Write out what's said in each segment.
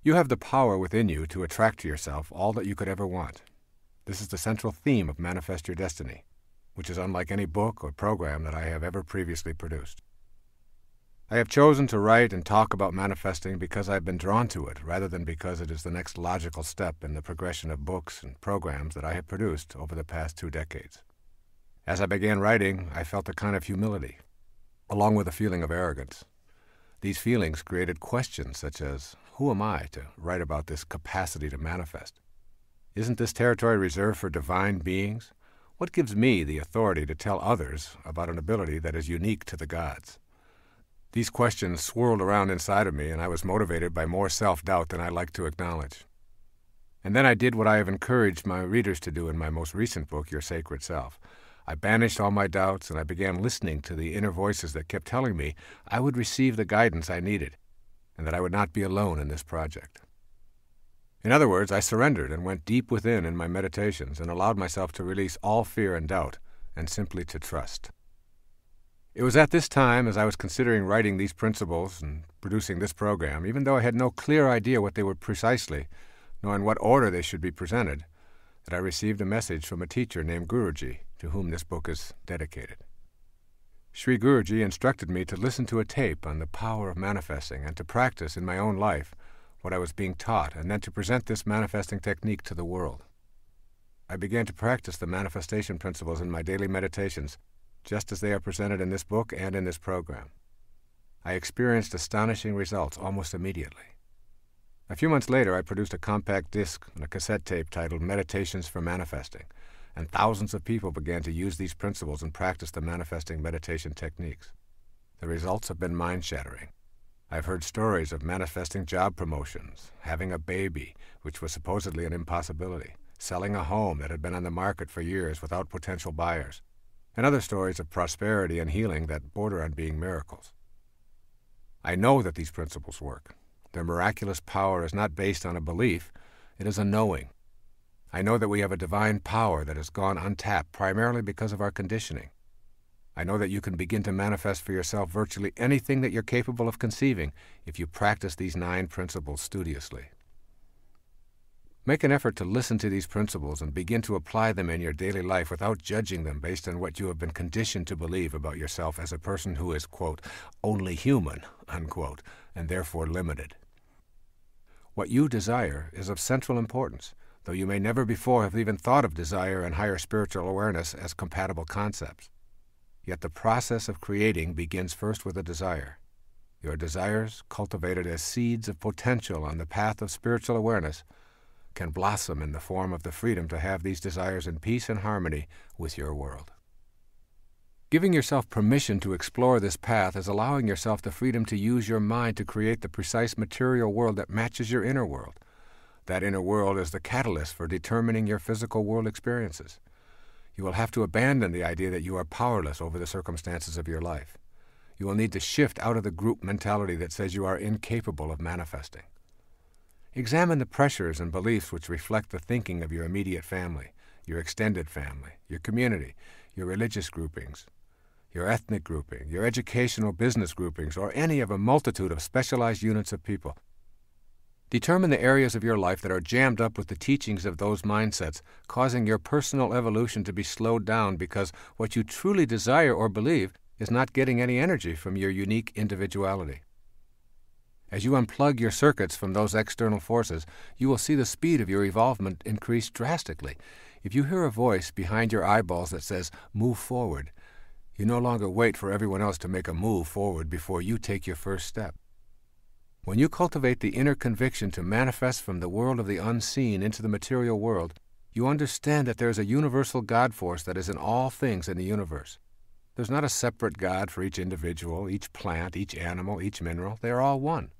You have the power within you to attract to yourself all that you could ever want. This is the central theme of Manifest Your Destiny, which is unlike any book or program that I have ever previously produced. I have chosen to write and talk about manifesting because I've been drawn to it, rather than because it is the next logical step in the progression of books and programs that I have produced over the past 2 decades. As I began writing, I felt a kind of humility, along with a feeling of arrogance. These feelings created questions such as, who am I to write about this capacity to manifest? Isn't this territory reserved for divine beings? What gives me the authority to tell others about an ability that is unique to the gods? These questions swirled around inside of me, and I was motivated by more self-doubt than I like to acknowledge. And then I did what I have encouraged my readers to do in my most recent book, Your Sacred Self. I banished all my doubts, and I began listening to the inner voices that kept telling me I would receive the guidance I needed, and that I would not be alone in this project. In other words, I surrendered and went deep within in my meditations and allowed myself to release all fear and doubt, and simply to trust. It was at this time, as I was considering writing these principles and producing this program, even though I had no clear idea what they were precisely, nor in what order they should be presented, that I received a message from a teacher named Guruji, to whom this book is dedicated. Sri Guruji instructed me to listen to a tape on the power of manifesting and to practice in my own life what I was being taught, and then to present this manifesting technique to the world. I began to practice the manifestation principles in my daily meditations, just as they are presented in this book and in this program. I experienced astonishing results almost immediately. A few months later, I produced a compact disc and a cassette tape titled Meditations for Manifesting, and thousands of people began to use these principles and practice the manifesting meditation techniques. The results have been mind-shattering. I've heard stories of manifesting job promotions, having a baby, which was supposedly an impossibility, selling a home that had been on the market for years without potential buyers, and other stories of prosperity and healing that border on being miracles. I know that these principles work. Their miraculous power is not based on a belief, it is a knowing. I know that we have a divine power that has gone untapped primarily because of our conditioning. I know that you can begin to manifest for yourself virtually anything that you're capable of conceiving if you practice these 9 principles studiously. Make an effort to listen to these principles and begin to apply them in your daily life without judging them based on what you have been conditioned to believe about yourself as a person who is, quote, only human, unquote, and therefore limited. What you desire is of central importance, though you may never before have even thought of desire and higher spiritual awareness as compatible concepts. Yet the process of creating begins first with a desire. Your desires, cultivated as seeds of potential on the path of spiritual awareness, can blossom in the form of the freedom to have these desires in peace and harmony with your world. Giving yourself permission to explore this path is allowing yourself the freedom to use your mind to create the precise material world that matches your inner world. That inner world is the catalyst for determining your physical world experiences. You will have to abandon the idea that you are powerless over the circumstances of your life. You will need to shift out of the group mentality that says you are incapable of manifesting. Examine the pressures and beliefs which reflect the thinking of your immediate family, your extended family, your community, your religious groupings, your ethnic grouping, your educational business groupings, or any of a multitude of specialized units of people. Determine the areas of your life that are jammed up with the teachings of those mindsets, causing your personal evolution to be slowed down because what you truly desire or believe is not getting any energy from your unique individuality. As you unplug your circuits from those external forces, you will see the speed of your evolvement increase drastically. If you hear a voice behind your eyeballs that says, "Move forward," you no longer wait for everyone else to make a move forward before you take your first step. When you cultivate the inner conviction to manifest from the world of the unseen into the material world, you understand that there is a universal God force that is in all things in the universe. There's not a separate God for each individual, each plant, each animal, each mineral. They are all one.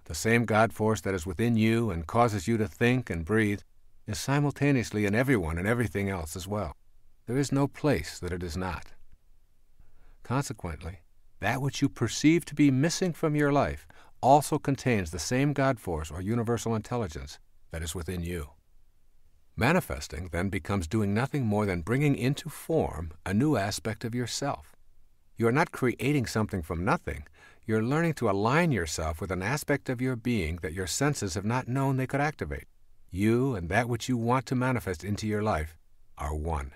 The same God force that is within you and causes you to think and breathe is simultaneously in everyone and everything else as well. There is no place that it is not. Consequently, that which you perceive to be missing from your life also contains the same God force or universal intelligence that is within you. Manifesting then becomes doing nothing more than bringing into form a new aspect of yourself. You are not creating something from nothing. You're learning to align yourself with an aspect of your being that your senses have not known they could activate. You and that which you want to manifest into your life are one.